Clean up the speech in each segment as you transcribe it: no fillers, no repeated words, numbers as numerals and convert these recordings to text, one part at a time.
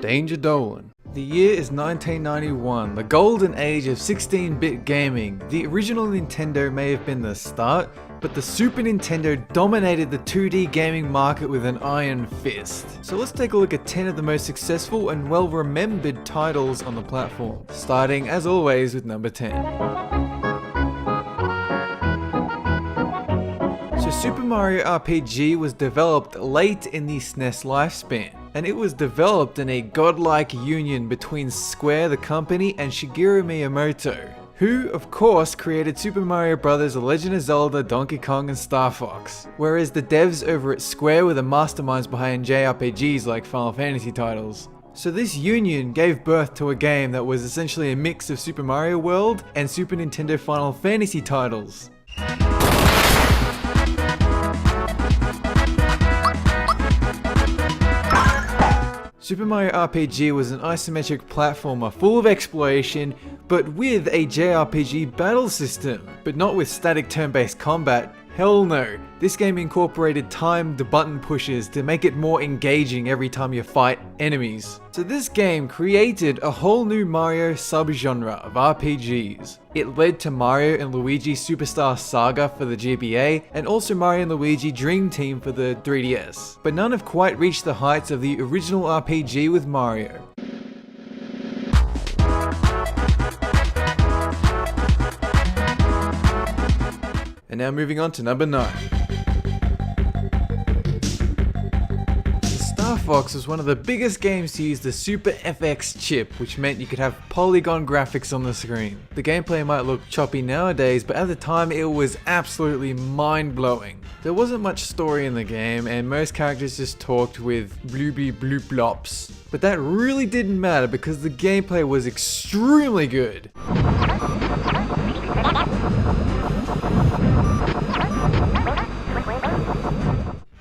Danger Dolan. The year is 1991, the golden age of 16-bit gaming. The original Nintendo may have been the start, but the Super Nintendo dominated the 2D gaming market with an iron fist. So let's take a look at 10 of the most successful and well-remembered titles on the platform, starting as always with number 10. So Super Mario RPG was developed late in the SNES lifespan, and it was developed in a godlike union between Square the company and Shigeru Miyamoto, who of course created Super Mario Bros., The Legend of Zelda, Donkey Kong and Starfox, whereas the devs over at Square were the masterminds behind JRPGs like Final Fantasy titles. So this union gave birth to a game that was essentially a mix of Super Mario World and Super Nintendo Final Fantasy titles. Super Mario RPG was an isometric platformer full of exploration, but with a JRPG battle system. But not with static turn-based combat, hell no. This game incorporated timed button pushes to make it more engaging every time you fight enemies. So this game created a whole new Mario subgenre of RPGs. It led to Mario and Luigi Superstar Saga for the GBA, and also Mario and Luigi Dream Team for the 3DS. But none have quite reached the heights of the original RPG with Mario. And now moving on to number 9. Starfox was one of the biggest games to use the Super FX chip, which meant you could have polygon graphics on the screen. The gameplay might look choppy nowadays, but at the time it was absolutely mind-blowing. There wasn't much story in the game, and most characters just talked with blooby bloop blops. But that really didn't matter because the gameplay was extremely good.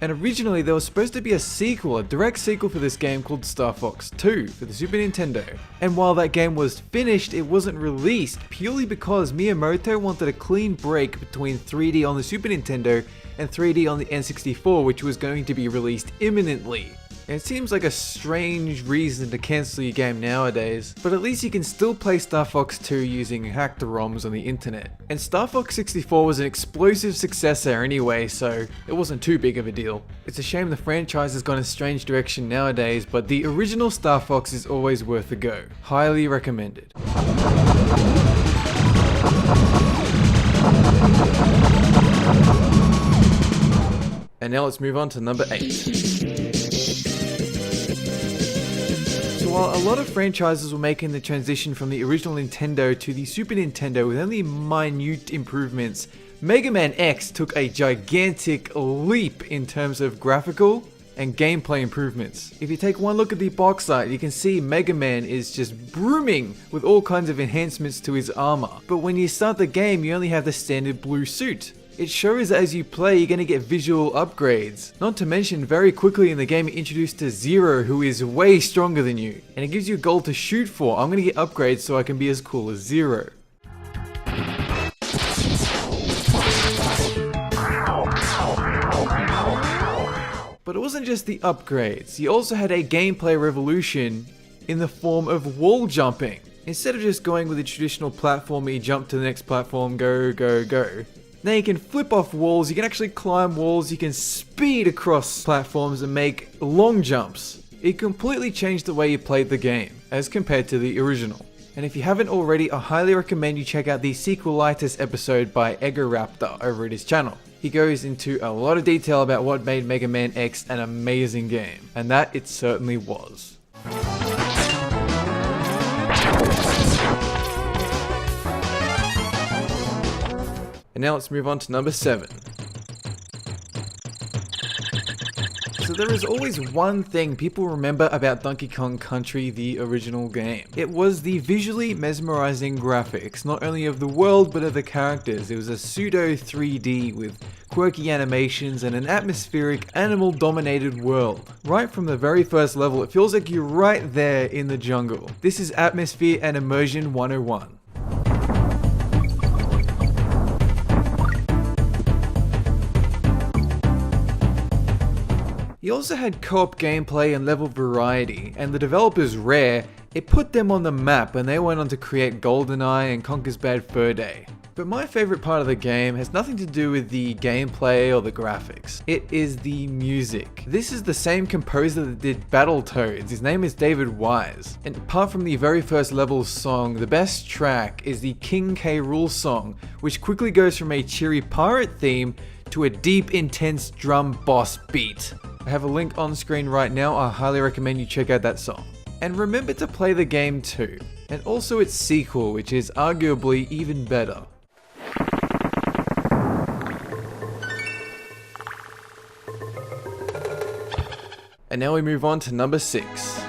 And originally there was supposed to be a sequel, a direct sequel for this game called Starfox 2 for the Super Nintendo. And while that game was finished, it wasn't released purely because Miyamoto wanted a clean break between 3D on the Super Nintendo and 3D on the N64, which was going to be released imminently. And it seems like a strange reason to cancel your game nowadays, but at least you can still play Starfox 2 using hacked ROMs on the internet. And Starfox 64 was an explosive successor anyway, so it wasn't too big of a deal. It's a shame the franchise has gone a strange direction nowadays, but the original Starfox is always worth a go. Highly recommended. And now let's move on to number 8. While a lot of franchises were making the transition from the original Nintendo to the Super Nintendo with only minute improvements, Megaman X took a gigantic leap in terms of graphical and gameplay improvements. If you take one look at the box art, you can see Mega Man is just brimming with all kinds of enhancements to his armor. But when you start the game, you only have the standard blue suit. It shows that as you play, you're going to get visual upgrades. Not to mention, very quickly in the game, you're introduced to Zero, who is way stronger than you. And it gives you a goal to shoot for. I'm going to get upgrades so I can be as cool as Zero. But it wasn't just the upgrades. You also had a gameplay revolution in the form of wall jumping. Instead of just going with the traditional platform, you jump to the next platform, go, go, go. Now you can flip off walls, you can actually climb walls, you can speed across platforms and make long jumps. It completely changed the way you played the game, as compared to the original. And if you haven't already, I highly recommend you check out the Sequelitis episode by Egoraptor over at his channel. He goes into a lot of detail about what made Mega Man X an amazing game, and that it certainly was. And now let's move on to number 7. So there is always one thing people remember about Donkey Kong Country, the original game. It was the visually mesmerizing graphics, not only of the world but of the characters. It was a pseudo 3D with quirky animations and an atmospheric, animal-dominated world. Right from the very first level, it feels like you're right there in the jungle. This is Atmosphere and Immersion 101. He also had co-op gameplay and level variety, and the developers Rare, it put them on the map and they went on to create GoldenEye and Conker's Bad Fur Day. But my favorite part of the game has nothing to do with the gameplay or the graphics. It is the music. This is the same composer that did Battletoads. His name is David Wise. And apart from the very first level's song, the best track is the King K. Rool song, which quickly goes from a cheery pirate theme to a deep, intense drum boss beat. I have a link on screen right now. I highly recommend you check out that song. And remember to play the game too, and also its sequel, which is arguably even better. And now we move on to number 6. So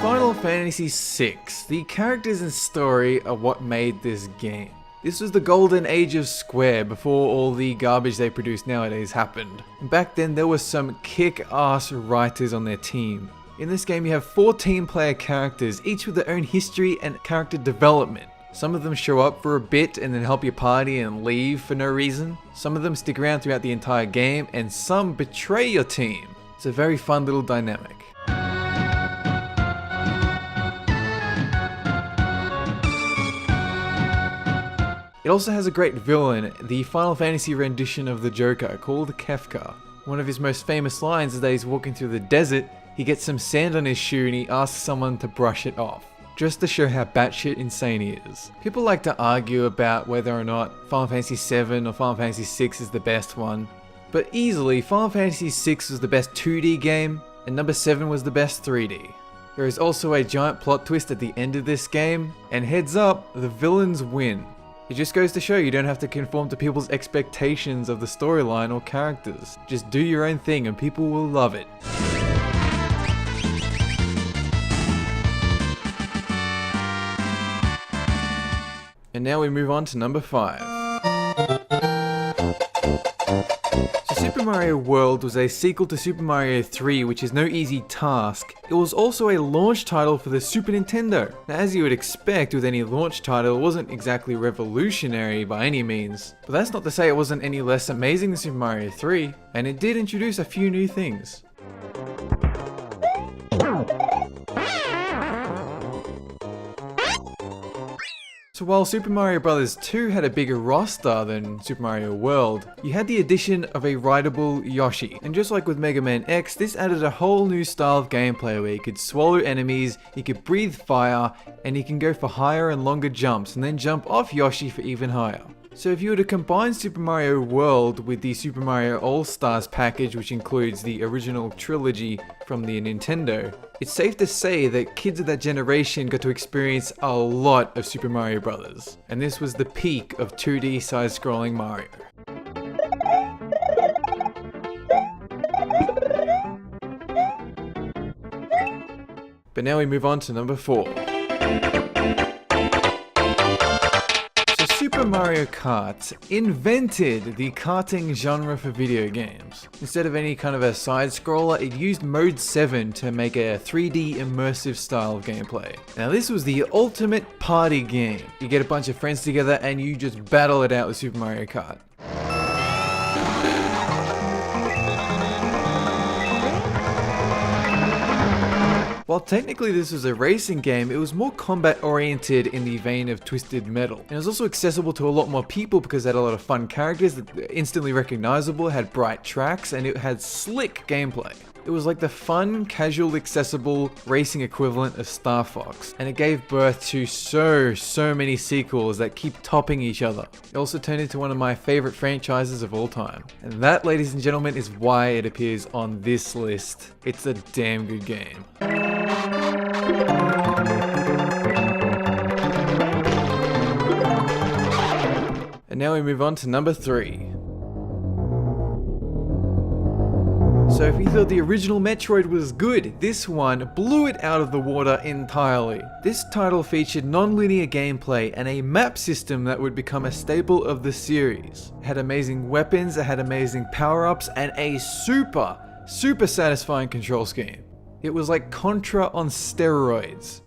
Final Fantasy VI, the characters and story are what made this game. This was the golden age of Square before all the garbage they produce nowadays happened. And back then there were some kick-ass writers on their team. In this game you have 14 player characters, each with their own history and character development. Some of them show up for a bit and then help your party and leave for no reason. Some of them stick around throughout the entire game, and some betray your team. It's a very fun little dynamic. It also has a great villain, the Final Fantasy rendition of the Joker called Kefka. One of his most famous lines is that he's walking through the desert, he gets some sand on his shoe and he asks someone to brush it off, just to show how batshit insane he is. People like to argue about whether or not Final Fantasy VII or Final Fantasy VI is the best one, but easily Final Fantasy VI was the best 2D game and number 7 was the best 3D. There is also a giant plot twist at the end of this game, and heads up, the villains win. It just goes to show you don't have to conform to people's expectations of the storyline or characters. Just do your own thing and people will love it. And now we move on to number 5. So Super Mario World was a sequel to Super Mario 3, which is no easy task. It was also a launch title for the Super Nintendo. Now, as you would expect with any launch title, it wasn't exactly revolutionary by any means. But that's not to say it wasn't any less amazing than Super Mario 3, and it did introduce a few new things. So while Super Mario Bros. 2 had a bigger roster than Super Mario World, you had the addition of a rideable Yoshi. And just like with Megaman X, this added a whole new style of gameplay where you could swallow enemies, you could breathe fire, and you can go for higher and longer jumps and then jump off Yoshi for even higher. So if you were to combine Super Mario World with the Super Mario All-Stars package, which includes the original trilogy from the Nintendo, it's safe to say that kids of that generation got to experience a lot of Super Mario Bros. And this was the peak of 2D side-scrolling Mario. But now we move on to number 4. Super Mario Kart invented the karting genre for video games. Instead of any kind of a side-scroller, it used Mode 7 to make a 3D immersive style of gameplay. Now this was the ultimate party game. You get a bunch of friends together and you just battle it out with Super Mario Kart. While technically this was a racing game, it was more combat oriented in the vein of Twisted Metal. And it was also accessible to a lot more people because it had a lot of fun characters that were instantly recognizable, it had bright tracks, and it had slick gameplay. It was like the fun, casual, accessible racing equivalent of Starfox, and it gave birth to so many sequels that keep topping each other. It also turned into one of my favorite franchises of all time. And that, ladies and gentlemen, is why it appears on this list. It's a damn good game. And now we move on to number 3. So if you thought the original Metroid was good, this one blew it out of the water entirely. This title featured non-linear gameplay and a map system that would become a staple of the series. It had amazing weapons, it had amazing power-ups, and a super satisfying control scheme. It was like Contra on steroids.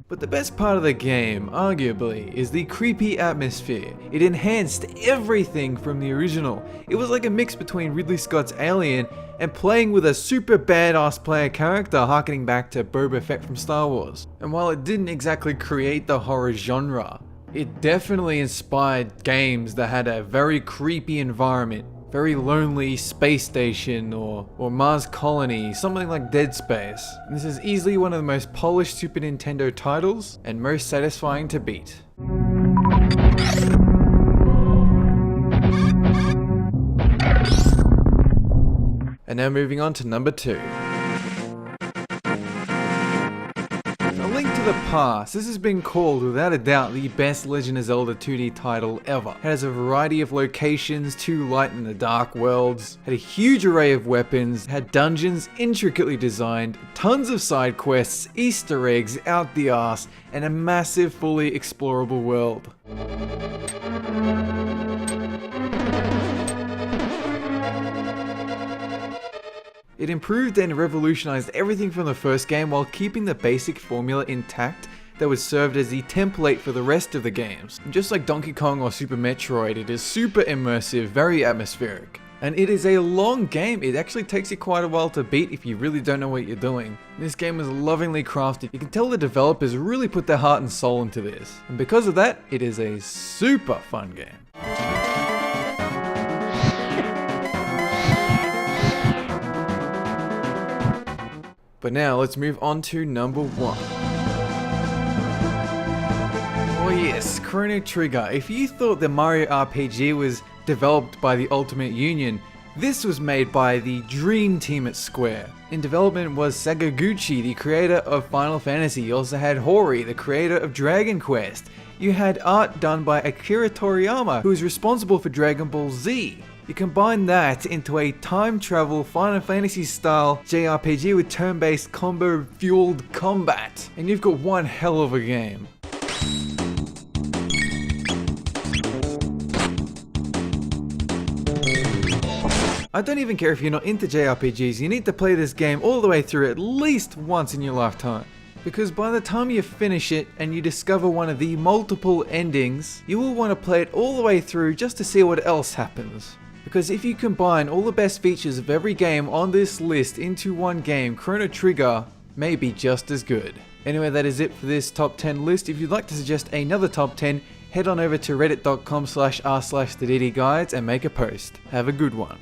But But the best part of the game, arguably, is the creepy atmosphere. It enhanced everything from the original. It was like a mix between Ridley Scott's Alien and playing with a super badass player character harkening back to Boba Fett from Star Wars. And while it didn't exactly create the horror genre, it definitely inspired games that had a very creepy environment, very lonely space station or Mars colony, something like Dead Space. And this is easily one of the most polished Super Nintendo titles and most satisfying to beat. And now moving on to number 2. A Link to the Past. This has been called, without a doubt, the best Legend of Zelda 2D title ever. It has a variety of locations, 2 light and the dark worlds, had a huge array of weapons, had dungeons intricately designed, tons of side quests, Easter eggs out the arse, and a massive fully explorable world. It improved and revolutionized everything from the first game while keeping the basic formula intact that was served as the template for the rest of the games. And just like Donkey Kong or Super Metroid, it is super immersive, very atmospheric. And it is a long game. It actually takes you quite a while to beat if you really don't know what you're doing. This game was lovingly crafted. You can tell the developers really put their heart and soul into this. And because of that, it is a super fun game. But now let's move on to number 1. Oh yes, Chrono Trigger. If you thought the Mario RPG was developed by the Ultimate Union, this was made by the Dream Team at Square. In development was Sakaguchi, the creator of Final Fantasy. You also had Hori, the creator of Dragon Quest. You had art done by Akira Toriyama, who is responsible for Dragon Ball Z. You combine that into a time travel Final Fantasy style JRPG with turn-based combo fueled combat, and you've got one hell of a game. I don't even care if you're not into JRPGs, you need to play this game all the way through at least once in your lifetime. Because by the time you finish it and you discover one of the multiple endings, you will want to play it all the way through just to see what else happens. Because if you combine all the best features of every game on this list into one game, Chrono Trigger may be just as good. Anyway, that is it for this top 10 list. If you'd like to suggest another top 10, head on over to reddit.com/r/thediddyguides and make a post. Have a good one.